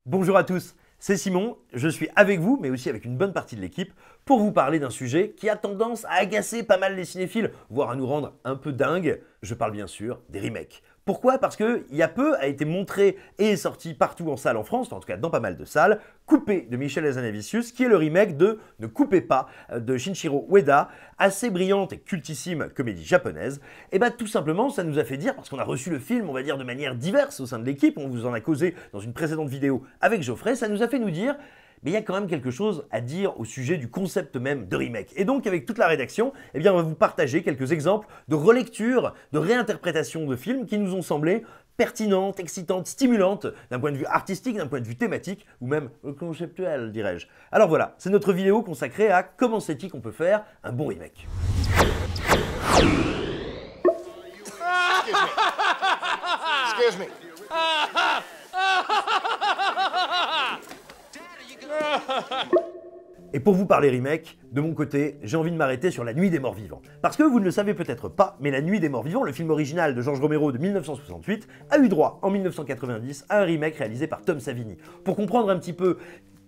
Bonjour à tous, c'est Simon, je suis avec vous, mais aussi avec une bonne partie de l'équipe, pour vous parler d'un sujet qui a tendance à agacer pas mal les cinéphiles, voire à nous rendre un peu dingues. Je parle bien sûr des remakes. Pourquoi? Parce que il y a peu a été montré et est sorti partout en salle en France, enfin en tout cas dans pas mal de salles, Coupé de Michel Hazanavicius, qui est le remake de Ne coupez pas de Shinichiro Ueda, assez brillante et cultissime comédie japonaise. Et bah tout simplement ça nous a fait dire, parce qu'on a reçu le film on va dire de manière diverse au sein de l'équipe, on vous en a causé dans une précédente vidéo avec Geoffrey, ça nous a fait nous dire mais il y a quand même quelque chose à dire au sujet du concept même de remake. Et donc avec toute la rédaction, eh bien, on va vous partager quelques exemples de relecture, de réinterprétation de films qui nous ont semblé pertinentes, excitantes, stimulantes d'un point de vue artistique, d'un point de vue thématique ou même conceptuel, dirais-je. Alors voilà, c'est notre vidéo consacrée à comment c'est-il qu'on peut faire un bon remake. Excuse me. Et pour vous parler remake, de mon côté, j'ai envie de m'arrêter sur La Nuit des Morts Vivants. Parce que vous ne le savez peut-être pas, mais La Nuit des Morts Vivants, le film original de George Romero de 1968, a eu droit en 1990 à un remake réalisé par Tom Savini. Pour comprendre un petit peu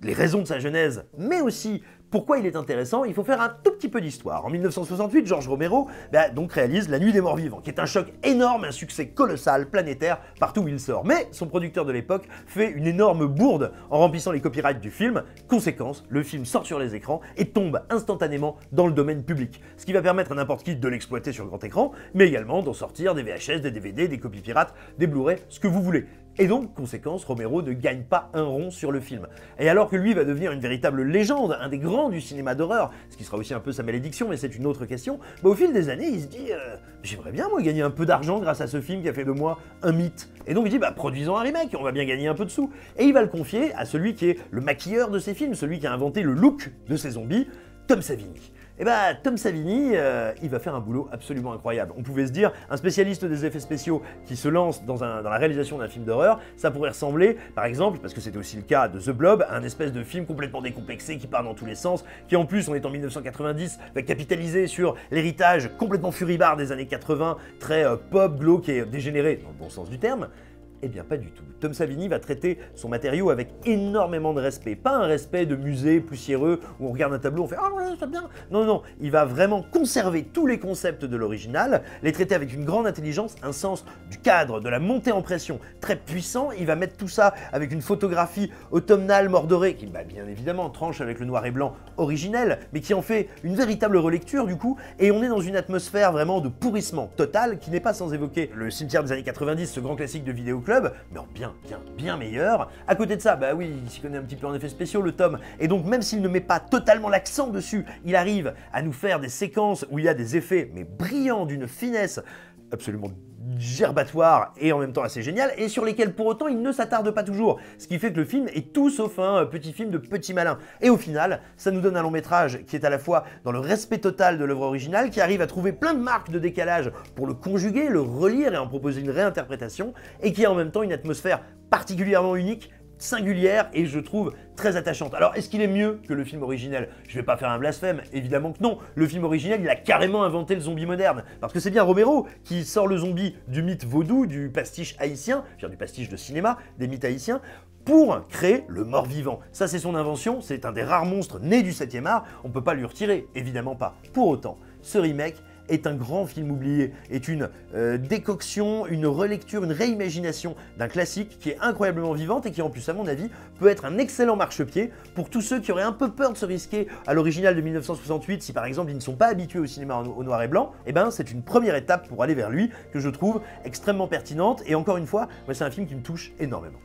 les raisons de sa genèse, mais aussi pourquoi il est intéressant, il faut faire un tout petit peu d'histoire. En 1968, George Romero donc réalise La Nuit des Morts Vivants, qui est un choc énorme, un succès colossal, planétaire, partout où il sort. Mais son producteur de l'époque fait une énorme bourde en remplissant les copyrights du film. Conséquence, le film sort sur les écrans et tombe instantanément dans le domaine public. Ce qui va permettre à n'importe qui de l'exploiter sur grand écran, mais également d'en sortir des VHS, des DVD, des copies pirates, des Blu-ray, ce que vous voulez. Et donc, conséquence, Romero ne gagne pas un rond sur le film. Et alors que lui va devenir une véritable légende, un des grands du cinéma d'horreur, ce qui sera aussi un peu sa malédiction, mais c'est une autre question, au fil des années, il se dit j'aimerais bien moi gagner un peu d'argent grâce à ce film qui a fait de moi un mythe. Et donc il dit produisons un remake, on va bien gagner un peu de sous. Et il va le confier à celui qui est le maquilleur de ces films, celui qui a inventé le look de ces zombies, Tom Savini. Et Tom Savini, il va faire un boulot absolument incroyable. On pouvait se dire, un spécialiste des effets spéciaux qui se lance dans la réalisation d'un film d'horreur, ça pourrait ressembler, par exemple, parce que c'était aussi le cas de The Blob, à un espèce de film complètement décomplexé qui part dans tous les sens, qui en plus, on est en 1990, va capitaliser sur l'héritage complètement furibard des années 80, très pop, glauque et dégénéré, dans le bon sens du terme. Eh bien pas du tout. Tom Savini va traiter son matériau avec énormément de respect. Pas un respect de musée poussiéreux où on regarde un tableau, on fait « Ah ouais, c'est bien !» Non, non, il va vraiment conserver tous les concepts de l'original, les traiter avec une grande intelligence, un sens du cadre, de la montée en pression très puissant. Il va mettre tout ça avec une photographie automnale mordorée qui, bien évidemment, tranche avec le noir et blanc originel, mais qui en fait une véritable relecture du coup. Et on est dans une atmosphère vraiment de pourrissement total qui n'est pas sans évoquer le cimetière des années 90, ce grand classique de vidéoclub, mais en bien meilleur. À côté de ça, oui, il s'y connaît un petit peu en effets spéciaux, le Tom, et donc même s'il ne met pas totalement l'accent dessus, il arrive à nous faire des séquences où il y a des effets, mais brillants, d'une finesse absolument gerbatoire et en même temps assez génial, et sur lesquels pour autant il ne s'attarde pas toujours, ce qui fait que le film est tout sauf un petit film de petit malin. Et au final, ça nous donne un long métrage qui est à la fois dans le respect total de l'œuvre originale, qui arrive à trouver plein de marques de décalage pour le conjuguer, le relire et en proposer une réinterprétation, et qui a en même temps une atmosphère particulièrement unique, singulière et je trouve très attachante. Alors est-ce qu'il est mieux que le film originel? Je vais pas faire un blasphème, évidemment que non. Le film originel, il a carrément inventé le zombie moderne, parce que c'est bien Romero qui sort le zombie du mythe vaudou, du pastiche haïtien, je veux dire du pastiche de cinéma, des mythes haïtiens, pour créer le mort-vivant. Ça c'est son invention, c'est un des rares monstres nés du 7e art, on peut pas lui retirer, évidemment pas. Pour autant, ce remake est un grand film oublié, est une décoction, une relecture, une réimagination d'un classique qui est incroyablement vivante et qui en plus à mon avis peut être un excellent marchepied pour tous ceux qui auraient un peu peur de se risquer à l'original de 1968 si par exemple ils ne sont pas habitués au cinéma au noir et blanc. C'est une première étape pour aller vers lui que je trouve extrêmement pertinente et encore une fois, c'est un film qui me touche énormément.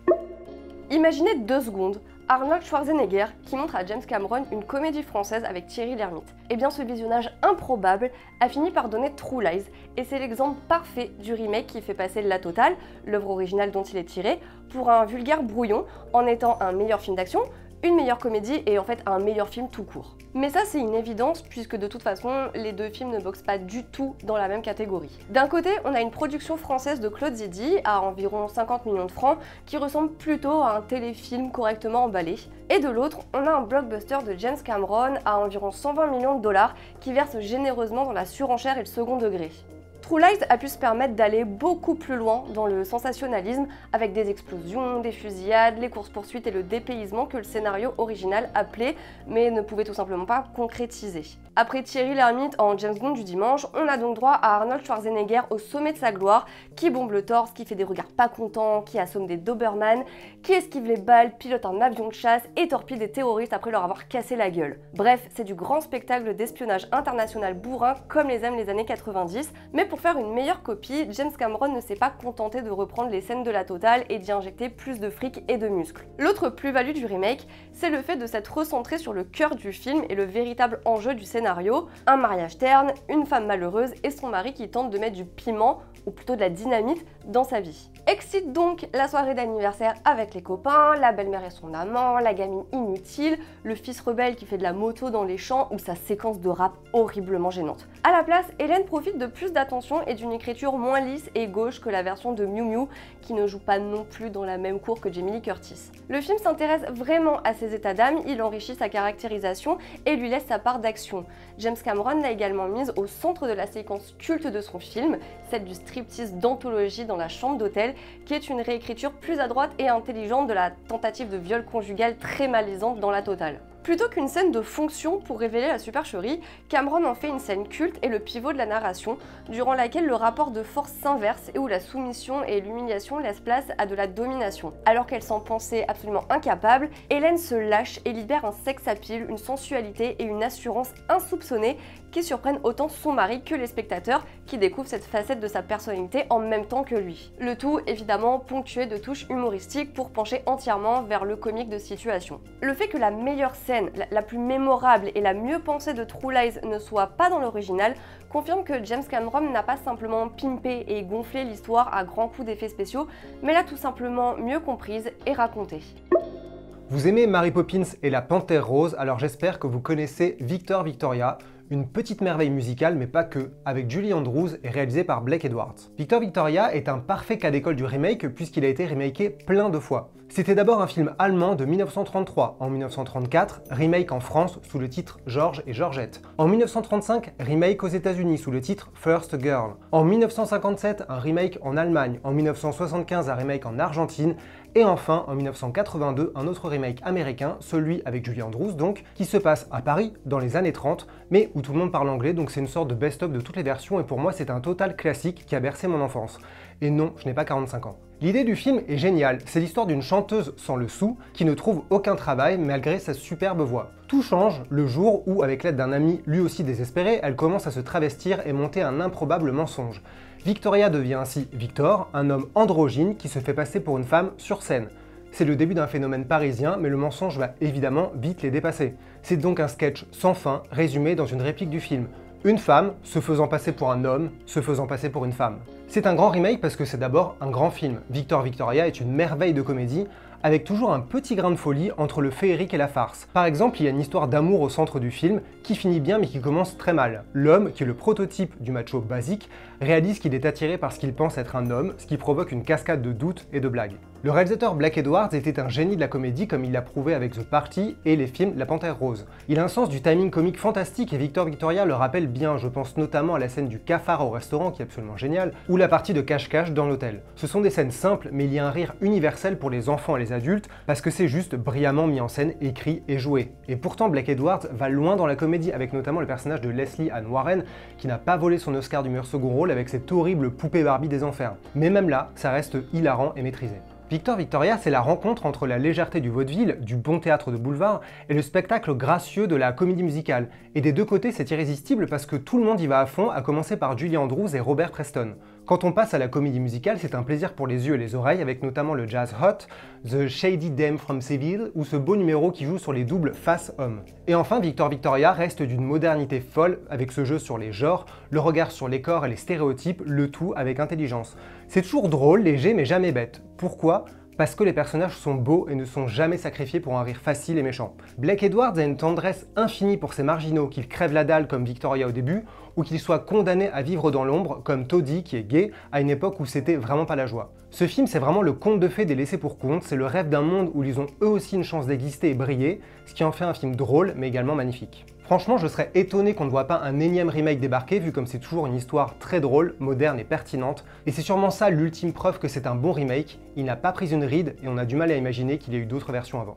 Imaginez 2 secondes Arnold Schwarzenegger qui montre à James Cameron une comédie française avec Thierry Lhermitte. Eh bien ce visionnage improbable a fini par donner True Lies et c'est l'exemple parfait du remake qui fait passer la totale, l'œuvre originale dont il est tiré, pour un vulgaire brouillon en étant un meilleur film d'action, une meilleure comédie et en fait un meilleur film tout court. Mais ça c'est une évidence puisque de toute façon les deux films ne boxent pas du tout dans la même catégorie. D'un côté on a une production française de Claude Zidi à environ 50 millions de francs qui ressemble plutôt à un téléfilm correctement emballé. Et de l'autre on a un blockbuster de James Cameron à environ 120 millions de dollars qui verse généreusement dans la surenchère et le second degré. True Lies a pu se permettre d'aller beaucoup plus loin dans le sensationnalisme avec des explosions, des fusillades, les courses-poursuites et le dépaysement que le scénario original appelait mais ne pouvait tout simplement pas concrétiser. Après Thierry Lhermitte en James Bond du dimanche, on a donc droit à Arnold Schwarzenegger au sommet de sa gloire, qui bombe le torse, qui fait des regards pas contents, qui assomme des Doberman, qui esquive les balles, pilote un avion de chasse et torpille des terroristes après leur avoir cassé la gueule. Bref, c'est du grand spectacle d'espionnage international bourrin comme les aiment les années 90, mais pour faire une meilleure copie, James Cameron ne s'est pas contenté de reprendre les scènes de la totale et d'y injecter plus de fric et de muscles. L'autre plus-value du remake, c'est le fait de s'être recentré sur le cœur du film et le véritable enjeu du scénario, un mariage terne, une femme malheureuse et son mari qui tente de mettre du piment, ou plutôt de la dynamite, dans sa vie. Excite donc la soirée d'anniversaire avec les copains, la belle-mère et son amant, la gamine inutile, le fils rebelle qui fait de la moto dans les champs ou sa séquence de rap horriblement gênante. À la place, Hélène profite de plus d'attention et d'une écriture moins lisse et gauche que la version de Miu Miu, qui ne joue pas non plus dans la même cour que Jamie Lee Curtis. Le film s'intéresse vraiment à ses états d'âme, il enrichit sa caractérisation et lui laisse sa part d'action. James Cameron l'a également mise au centre de la séquence culte de son film, celle du striptease d'anthologie dans la chambre d'hôtel, qui est une réécriture plus à droite et intelligente de la tentative de viol conjugal très malaisante dans La Totale. Plutôt qu'une scène de fonction pour révéler la supercherie, Cameron en fait une scène culte et le pivot de la narration, durant laquelle le rapport de force s'inverse et où la soumission et l'humiliation laissent place à de la domination. Alors qu'elle s'en pensait absolument incapable, Hélène se lâche et libère un sex appeal, une sensualité et une assurance insoupçonnée qui surprennent autant son mari que les spectateurs qui découvrent cette facette de sa personnalité en même temps que lui. Le tout évidemment ponctué de touches humoristiques pour pencher entièrement vers le comique de situation. Le fait que la meilleure scène, la plus mémorable et la mieux pensée de True Lies ne soit pas dans l'original confirme que James Cameron n'a pas simplement pimpé et gonflé l'histoire à grands coups d'effets spéciaux, mais l'a tout simplement mieux comprise et racontée. Vous aimez Mary Poppins et la Panthère Rose, alors j'espère que vous connaissez Victor Victoria, une petite merveille musicale, mais pas que, avec Julie Andrews et réalisé par Blake Edwards. Victor Victoria est un parfait cas d'école du remake puisqu'il a été remaké plein de fois. C'était d'abord un film allemand de 1933. En 1934, remake en France sous le titre George et Georgette. En 1935, remake aux États-Unis sous le titre First Girl. En 1957, un remake en Allemagne. En 1975, un remake en Argentine. Et enfin, en 1982, un autre remake américain, celui avec Julie Andrews donc, qui se passe à Paris dans les années 30, mais où tout le monde parle anglais, donc c'est une sorte de best-of de toutes les versions et pour moi c'est un total classique qui a bercé mon enfance. Et non, je n'ai pas 45 ans. L'idée du film est géniale, c'est l'histoire d'une chanteuse sans le sou qui ne trouve aucun travail malgré sa superbe voix. Tout change le jour où, avec l'aide d'un ami lui aussi désespéré, elle commence à se travestir et monter un improbable mensonge. Victoria devient ainsi Victor, un homme androgyne qui se fait passer pour une femme sur scène. C'est le début d'un phénomène parisien, mais le mensonge va évidemment vite les dépasser. C'est donc un sketch sans fin, résumé dans une réplique du film. Une femme se faisant passer pour un homme, se faisant passer pour une femme. C'est un grand remake parce que c'est d'abord un grand film. Victor Victoria est une merveille de comédie, avec toujours un petit grain de folie entre le féerique et la farce. Par exemple, il y a une histoire d'amour au centre du film, qui finit bien mais qui commence très mal. L'homme, qui est le prototype du macho basique, réalise qu'il est attiré par ce qu'il pense être un homme, ce qui provoque une cascade de doutes et de blagues. Le réalisateur Blake Edwards était un génie de la comédie comme il l'a prouvé avec The Party et les films La Panthère Rose. Il a un sens du timing comique fantastique et Victor Victoria le rappelle bien, je pense notamment à la scène du cafard au restaurant qui est absolument géniale, ou la partie de cache-cache dans l'hôtel. Ce sont des scènes simples mais il y a un rire universel pour les enfants et les adultes parce que c'est juste brillamment mis en scène, écrit et joué. Et pourtant Blake Edwards va loin dans la comédie avec notamment le personnage de Leslie Ann Warren qui n'a pas volé son Oscar du meilleur second rôle avec cette horrible poupée Barbie des enfers. Mais même là, ça reste hilarant et maîtrisé. Victor Victoria, c'est la rencontre entre la légèreté du vaudeville, du bon théâtre de boulevard, et le spectacle gracieux de la comédie musicale. Et des deux côtés, c'est irrésistible parce que tout le monde y va à fond, à commencer par Julie Andrews et Robert Preston. Quand on passe à la comédie musicale, c'est un plaisir pour les yeux et les oreilles, avec notamment le jazz hot, The Shady Dame from Seville, ou ce beau numéro qui joue sur les doubles face-homme. Et enfin, Victor Victoria reste d'une modernité folle, avec ce jeu sur les genres, le regard sur les corps et les stéréotypes, le tout avec intelligence. C'est toujours drôle, léger, mais jamais bête. Pourquoi ? Parce que les personnages sont beaux et ne sont jamais sacrifiés pour un rire facile et méchant. Blake Edwards a une tendresse infinie pour ces marginaux, qu'ils crèvent la dalle comme Victoria au début, ou qu'ils soient condamnés à vivre dans l'ombre comme Toddy qui est gay, à une époque où c'était vraiment pas la joie. Ce film, c'est vraiment le conte de fées des laissés pour compte, c'est le rêve d'un monde où ils ont eux aussi une chance d'exister et briller, ce qui en fait un film drôle mais également magnifique. Franchement, je serais étonné qu'on ne voit pas un énième remake débarquer, vu comme c'est toujours une histoire très drôle, moderne et pertinente, et c'est sûrement ça l'ultime preuve que c'est un bon remake, il n'a pas pris une ride et on a du mal à imaginer qu'il y ait eu d'autres versions avant.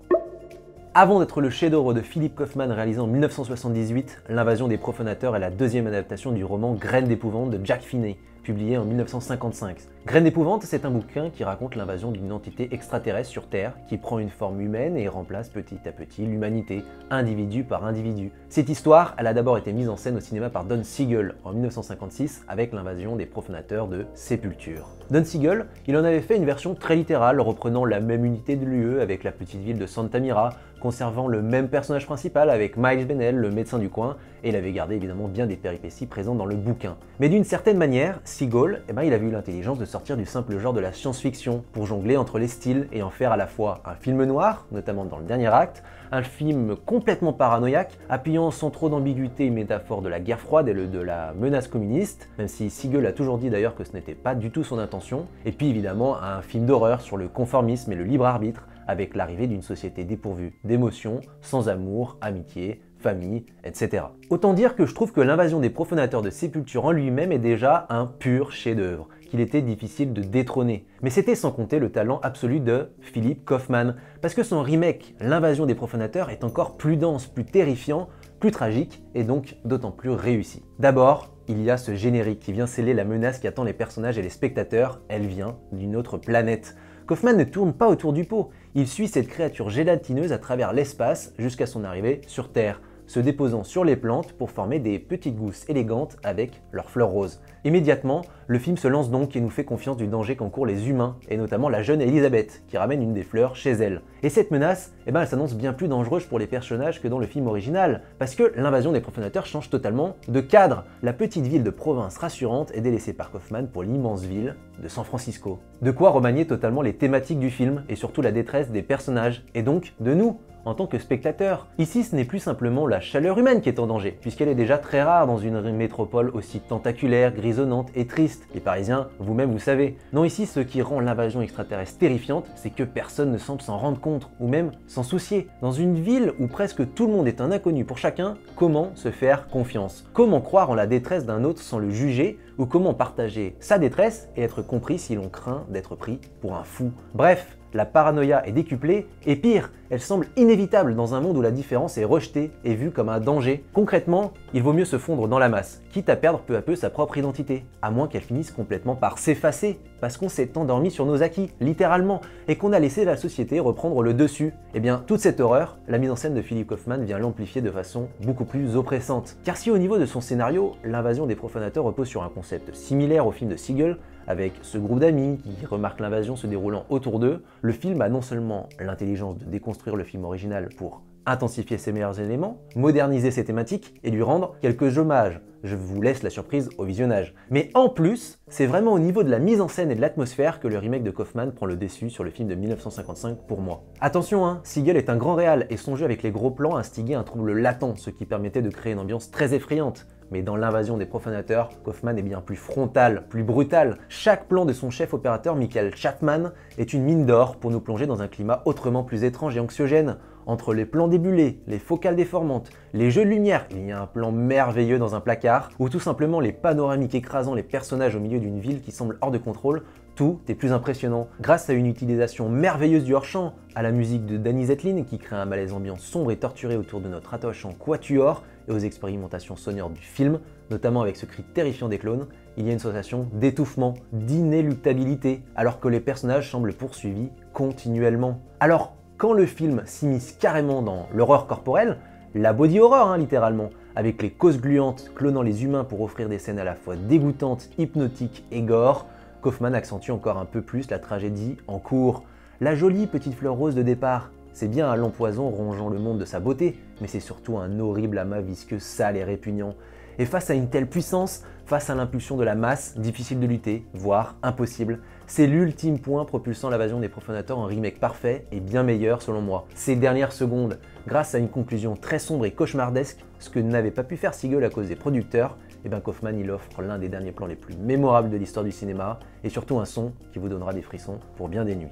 Avant d'être le chef-d'œuvre de Philip Kaufman réalisé en 1978, L'Invasion des profanateurs est la deuxième adaptation du roman Graines d'épouvante de Jack Finney, publié en 1955. Graines d'épouvante, c'est un bouquin qui raconte l'invasion d'une entité extraterrestre sur Terre qui prend une forme humaine et remplace petit à petit l'humanité, individu par individu. Cette histoire, elle a d'abord été mise en scène au cinéma par Don Siegel en 1956 avec L'invasion des profanateurs de Sépulture. Don Siegel, il en avait fait une version très littérale, reprenant la même unité de lieu avec la petite ville de Santa Mira, conservant le même personnage principal avec Miles Bennell, le médecin du coin, et il avait gardé évidemment bien des péripéties présentes dans le bouquin. Mais d'une certaine manière, Siegel, il avait eu l'intelligence de sortir du simple genre de la science-fiction pour jongler entre les styles et en faire à la fois un film noir, notamment dans le dernier acte, un film complètement paranoïaque, appuyant sans trop d'ambiguïté une métaphore de la guerre froide et de la menace communiste, même si Siegel a toujours dit d'ailleurs que ce n'était pas du tout son intention, et puis évidemment un film d'horreur sur le conformisme et le libre arbitre, avec l'arrivée d'une société dépourvue d'émotions, sans amour, amitié, famille, etc. Autant dire que je trouve que L'invasion des profanateurs de Sépulture en lui-même est déjà un pur chef-d'œuvre, qu'il était difficile de détrôner. Mais c'était sans compter le talent absolu de Philip Kaufman, parce que son remake, L'Invasion des profanateurs, est encore plus dense, plus terrifiant, plus tragique et donc d'autant plus réussi. D'abord, il y a ce générique qui vient sceller la menace qui attend les personnages et les spectateurs, elle vient d'une autre planète. Kaufman ne tourne pas autour du pot, il suit cette créature gélatineuse à travers l'espace jusqu'à son arrivée sur Terre, se déposant sur les plantes pour former des petites gousses élégantes avec leurs fleurs roses. Immédiatement, le film se lance donc et nous fait confiance du danger qu'encourent les humains, et notamment la jeune Elisabeth, qui ramène une des fleurs chez elle. Et cette menace, elle s'annonce bien plus dangereuse pour les personnages que dans le film original, parce que L'invasion des profanateurs change totalement de cadre. La petite ville de province rassurante est délaissée par Kaufman pour l'immense ville de San Francisco. De quoi remanier totalement les thématiques du film, et surtout la détresse des personnages, et donc de nous, en tant que spectateur. Ici, ce n'est plus simplement la chaleur humaine qui est en danger, puisqu'elle est déjà très rare dans une métropole aussi tentaculaire, grisonnante et triste. Les Parisiens, vous-même vous savez. Non, ici, ce qui rend l'invasion extraterrestre terrifiante, c'est que personne ne semble s'en rendre compte, ou même s'en soucier. Dans une ville où presque tout le monde est un inconnu pour chacun, comment se faire confiance? Comment croire en la détresse d'un autre sans le juger? Ou comment partager sa détresse et être compris si l'on craint d'être pris pour un fou? Bref, la paranoïa est décuplée, et pire, elle semble inévitable dans un monde où la différence est rejetée et vue comme un danger. Concrètement, il vaut mieux se fondre dans la masse, quitte à perdre peu à peu sa propre identité, à moins qu'elle finisse complètement par s'effacer, parce qu'on s'est endormi sur nos acquis, littéralement, et qu'on a laissé la société reprendre le dessus. Eh bien, toute cette horreur, la mise en scène de Philip Kaufman vient l'amplifier de façon beaucoup plus oppressante. Car si au niveau de son scénario, L'invasion des profanateurs repose sur un concept similaire au film de Siegel, avec ce groupe d'amis qui remarquent l'invasion se déroulant autour d'eux, le film a non seulement l'intelligence de déconstruire le film original pour intensifier ses meilleurs éléments, moderniser ses thématiques et lui rendre quelques hommages. Je vous laisse la surprise au visionnage. Mais en plus, c'est vraiment au niveau de la mise en scène et de l'atmosphère que le remake de Kaufman prend le dessus sur le film de 1955 pour moi. Attention, Siegel est un grand réal et son jeu avec les gros plans instiguait un trouble latent, ce qui permettait de créer une ambiance très effrayante. Mais dans L'invasion des profanateurs, Kaufman est bien plus frontal, plus brutal. Chaque plan de son chef opérateur Michael Chapman est une mine d'or pour nous plonger dans un climat autrement plus étrange et anxiogène. Entre les plans débulés, les focales déformantes, les jeux de lumière, il y a un plan merveilleux dans un placard, ou tout simplement les panoramiques écrasant les personnages au milieu d'une ville qui semble hors de contrôle, tout est plus impressionnant. Grâce à une utilisation merveilleuse du hors-champ, à la musique de Danny Zetlin qui crée un malaise ambiant sombre et torturé autour de notre attachant quatuor, et aux expérimentations sonores du film, notamment avec ce cri terrifiant des clones, il y a une sensation d'étouffement, d'inéluctabilité, alors que les personnages semblent poursuivis continuellement. Alors, quand le film s'immisce carrément dans l'horreur corporelle, la body horror littéralement, avec les causes gluantes clonant les humains pour offrir des scènes à la fois dégoûtantes, hypnotiques et gore, Kaufman accentue encore un peu plus la tragédie en cours. La jolie petite fleur rose de départ, c'est bien un lampoison rongeant le monde de sa beauté, mais c'est surtout un horrible amas visqueux, sale et répugnant. Et face à une telle puissance, face à l'impulsion de la masse, difficile de lutter, voire impossible, c'est l'ultime point propulsant L'invasion des profanateurs en remake parfait et bien meilleur selon moi. Ces dernières secondes, grâce à une conclusion très sombre et cauchemardesque, ce que n'avait pas pu faire Siegel à cause des producteurs, et ben Kaufman il offre l'un des derniers plans les plus mémorables de l'histoire du cinéma, et surtout un son qui vous donnera des frissons pour bien des nuits.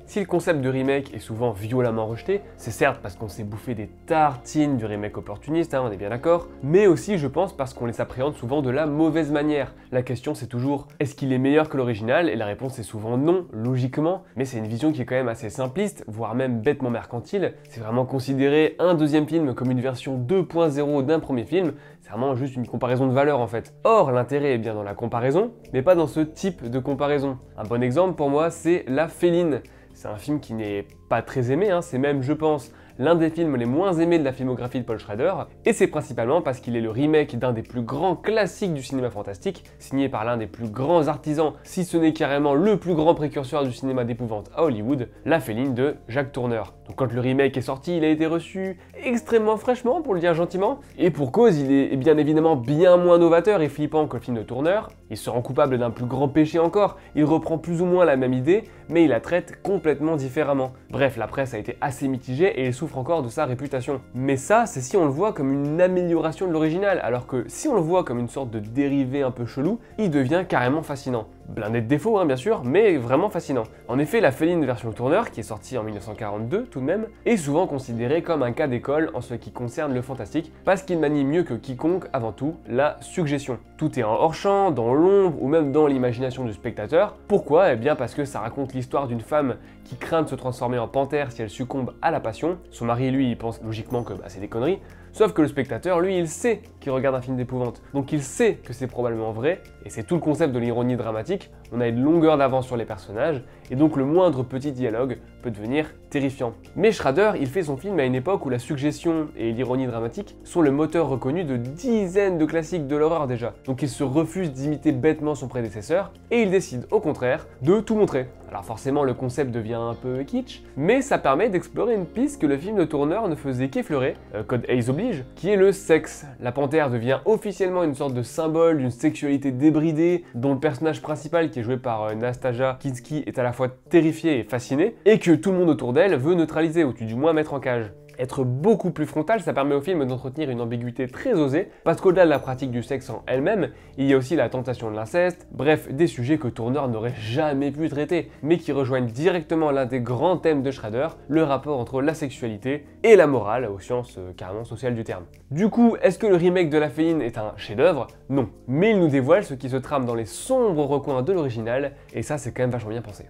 Si le concept de remake est souvent violemment rejeté, c'est certes parce qu'on s'est bouffé des tartines du remake opportuniste, on est bien d'accord, mais aussi je pense parce qu'on les appréhende souvent de la mauvaise manière. La question c'est toujours, est-ce qu'il est meilleur que l'original? Et la réponse est souvent non, logiquement, mais c'est une vision qui est quand même assez simpliste, voire même bêtement mercantile. C'est vraiment considérer un deuxième film comme une version 2.0 d'un premier film, c'est vraiment juste une comparaison de valeur en fait. Or, l'intérêt est bien dans la comparaison, mais pas dans ce type de comparaison. Un bon exemple pour moi, c'est La Féline. C'est un film qui n'est pas très aimé, c'est même, je pense, l'un des films les moins aimés de la filmographie de Paul Schrader, et c'est principalement parce qu'il est le remake d'un des plus grands classiques du cinéma fantastique, signé par l'un des plus grands artisans, si ce n'est carrément le plus grand précurseur du cinéma d'épouvante à Hollywood, La Féline de Jacques Tourneur. Donc quand le remake est sorti, il a été reçu extrêmement fraîchement, pour le dire gentiment, et pour cause, il est bien évidemment bien moins novateur et flippant que le film de Tourneur. Il se rend coupable d'un plus grand péché encore, il reprend plus ou moins la même idée, mais il la traite complètement différemment. Bref, la presse a été assez mitigée et il souffre encore de sa réputation. Mais ça, c'est si on le voit comme une amélioration de l'original, alors que si on le voit comme une sorte de dérivé un peu chelou, il devient carrément fascinant. Blindé de défauts, bien sûr, mais vraiment fascinant. En effet, La Féline version Tourneur, qui est sortie en 1942 tout de même, est souvent considérée comme un cas d'école en ce qui concerne le fantastique, parce qu'il manie mieux que quiconque, avant tout, la suggestion. Tout est en hors-champ, dans l'ombre ou même dans l'imagination du spectateur. Pourquoi? Eh bien parce que ça raconte l'histoire d'une femme qui craint de se transformer en panthère si elle succombe à la passion. Son mari, lui, il pense logiquement que c'est des conneries. Sauf que le spectateur, lui, il sait qu'il regarde un film d'épouvante. Donc il sait que c'est probablement vrai, et c'est tout le concept de l'ironie dramatique. On a une longueur d'avance sur les personnages, et donc le moindre petit dialogue peut devenir terrifiant. Mais Schrader, il fait son film à une époque où la suggestion et l'ironie dramatique sont le moteur reconnu de dizaines de classiques de l'horreur déjà. Donc il se refuse d'imiter bêtement son prédécesseur, et il décide au contraire de tout montrer. Alors forcément le concept devient un peu kitsch, mais ça permet d'explorer une piste que le film de Tourneur ne faisait qu'effleurer, Code Hays oblige, qui est le sexe. La panthère devient officiellement une sorte de symbole d'une sexualité débridée, dont le personnage principal qui est joué par Nastasia Kinski est à la fois terrifié et fasciné, et que tout le monde autour d'elle veut neutraliser, ou du moins mettre en cage. Être beaucoup plus frontal, ça permet au film d'entretenir une ambiguïté très osée, parce qu'au-delà de la pratique du sexe en elle-même, il y a aussi la tentation de l'inceste, bref, des sujets que Tourneur n'aurait jamais pu traiter, mais qui rejoignent directement l'un des grands thèmes de Schrader, le rapport entre la sexualité et la morale, au sens carrément social du terme. Du coup, est-ce que le remake de La Féline est un chef-d'œuvre? Non. Mais il nous dévoile ce qui se trame dans les sombres recoins de l'original, et ça c'est quand même vachement bien pensé.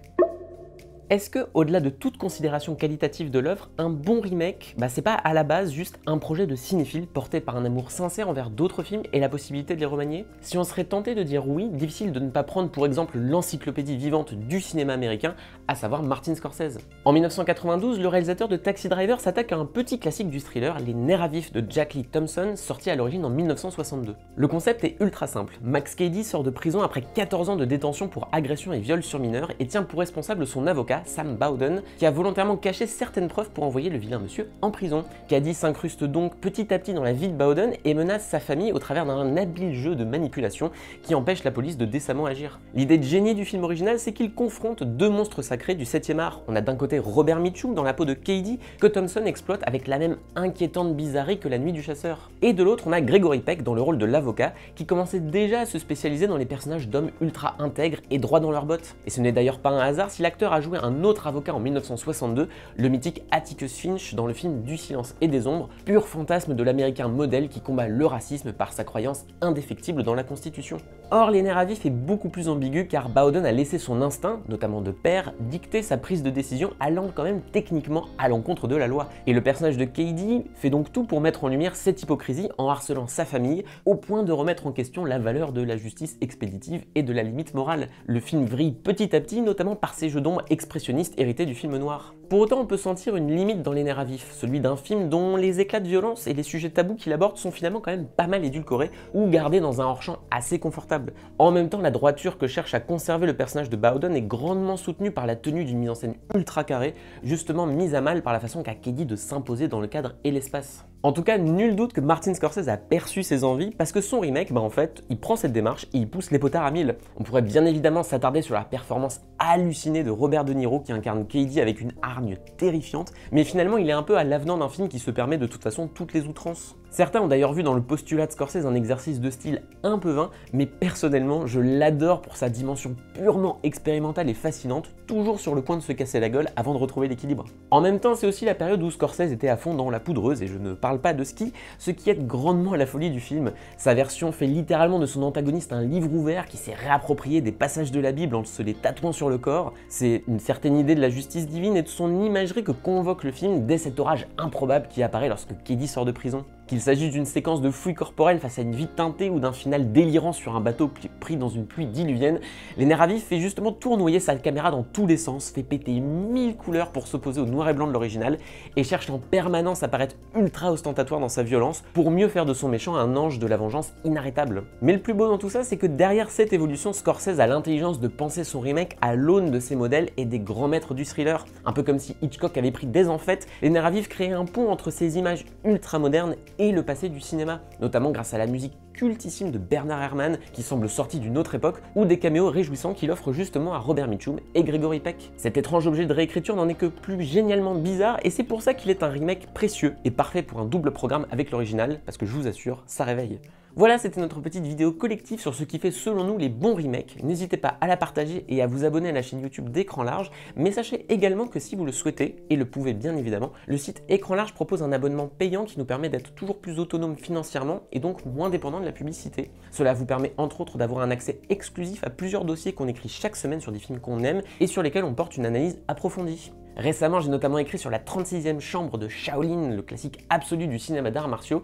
Est-ce que, au-delà de toute considération qualitative de l'œuvre, un bon remake, c'est pas à la base juste un projet de cinéphile porté par un amour sincère envers d'autres films et la possibilité de les remanier? Si on serait tenté de dire oui, difficile de ne pas prendre pour exemple l'encyclopédie vivante du cinéma américain, à savoir Martin Scorsese. En 1992, le réalisateur de Taxi Driver s'attaque à un petit classique du thriller, Les Nerfs à vif de Jack Lee Thompson, sorti à l'origine en 1962. Le concept est ultra simple. Max Cady sort de prison après 14 ans de détention pour agression et viol sur mineurs et tient pour responsable son avocat, Sam Bowden, qui a volontairement caché certaines preuves pour envoyer le vilain monsieur en prison. Cady s'incruste donc petit à petit dans la vie de Bowden et menace sa famille au travers d'un habile jeu de manipulation qui empêche la police de décemment agir. L'idée de génie du film original, c'est qu'il confronte deux monstres sacrés du 7e art. On a d'un côté Robert Mitchum dans la peau de Cady, que Thompson exploite avec la même inquiétante bizarrerie que La Nuit du Chasseur. Et de l'autre, on a Gregory Peck dans le rôle de l'avocat, qui commençait déjà à se spécialiser dans les personnages d'hommes ultra intègres et droits dans leurs bottes. Et ce n'est d'ailleurs pas un hasard si l'acteur a joué un autre avocat en 1962, le mythique Atticus Finch dans le film Du silence et des ombres, pur fantasme de l'américain modèle qui combat le racisme par sa croyance indéfectible dans la Constitution. Or, Les Nerfs à vif est beaucoup plus ambigu car Bowden a laissé son instinct, notamment de père, dicter sa prise de décision allant quand même techniquement à l'encontre de la loi. Et le personnage de Cady fait donc tout pour mettre en lumière cette hypocrisie en harcelant sa famille, au point de remettre en question la valeur de la justice expéditive et de la limite morale. Le film vrille petit à petit, notamment par ses jeux d'ombre expressionnistes hérité du film noir. Pour autant, on peut sentir une limite dans Les Nerfs à vif, celui d'un film dont les éclats de violence et les sujets tabous qu'il aborde sont finalement quand même pas mal édulcorés ou gardés dans un hors-champ assez confortable. En même temps, la droiture que cherche à conserver le personnage de Bowden est grandement soutenue par la tenue d'une mise en scène ultra carrée, justement mise à mal par la façon qu'a Cady de s'imposer dans le cadre et l'espace. En tout cas, nul doute que Martin Scorsese a perçu ses envies parce que son remake, en fait, il prend cette démarche et il pousse les potards à 1000. On pourrait bien évidemment s'attarder sur la performance hallucinée de Robert De Niro qui incarne Cady avec une hargne terrifiante, mais finalement il est un peu à l'avenant d'un film qui se permet de toute façon toutes les outrances. Certains ont d'ailleurs vu dans le postulat de Scorsese un exercice de style un peu vain, mais personnellement je l'adore pour sa dimension purement expérimentale et fascinante, toujours sur le point de se casser la gueule avant de retrouver l'équilibre. En même temps, c'est aussi la période où Scorsese était à fond dans la poudreuse, et je ne parle pas de ski, ce qui aide grandement à la folie du film. Sa version fait littéralement de son antagoniste un livre ouvert qui s'est réapproprié des passages de la Bible en se les tatouant sur le corps. C'est une certaine idée de la justice divine et de son imagerie que convoque le film dès cet orage improbable qui apparaît lorsque Cady sort de prison. Qu'il s'agisse d'une séquence de fouilles corporelles face à une vie teintée ou d'un final délirant sur un bateau pris dans une pluie diluvienne, Les Nerfs à Vif fait justement tournoyer sa caméra dans tous les sens, fait péter 1000 couleurs pour s'opposer au noir et blanc de l'original et cherche en permanence à paraître ultra ostentatoire dans sa violence pour mieux faire de son méchant un ange de la vengeance inarrêtable. Mais le plus beau dans tout ça, c'est que derrière cette évolution, Scorsese a l'intelligence de penser son remake à l'aune de ses modèles et des grands maîtres du thriller. Un peu comme si Hitchcock avait pris dès en fait Les Nerfs à Vif créait un pont entre ces images ultra modernes et le passé du cinéma, notamment grâce à la musique cultissime de Bernard Herrmann qui semble sorti d'une autre époque, ou des caméos réjouissants qu'il offre justement à Robert Mitchum et Gregory Peck. Cet étrange objet de réécriture n'en est que plus génialement bizarre et c'est pour ça qu'il est un remake précieux et parfait pour un double programme avec l'original, parce que je vous assure, ça réveille. Voilà, c'était notre petite vidéo collective sur ce qui fait selon nous les bons remakes. N'hésitez pas à la partager et à vous abonner à la chaîne YouTube d'Écran Large, mais sachez également que si vous le souhaitez, et le pouvez bien évidemment, le site Écran Large propose un abonnement payant qui nous permet d'être toujours plus autonome financièrement et donc moins dépendant de la publicité. Cela vous permet entre autres d'avoir un accès exclusif à plusieurs dossiers qu'on écrit chaque semaine sur des films qu'on aime et sur lesquels on porte une analyse approfondie. Récemment, j'ai notamment écrit sur la 36e chambre de Shaolin, le classique absolu du cinéma d'arts martiaux,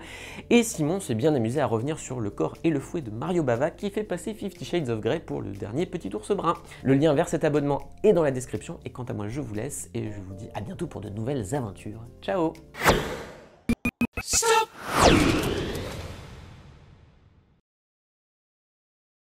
et Simon s'est bien amusé à revenir sur Le corps et le fouet de Mario Bava qui fait passer 50 Shades of Grey pour le dernier petit ours brun. Le lien vers cet abonnement est dans la description, et quant à moi je vous laisse et je vous dis à bientôt pour de nouvelles aventures. Ciao!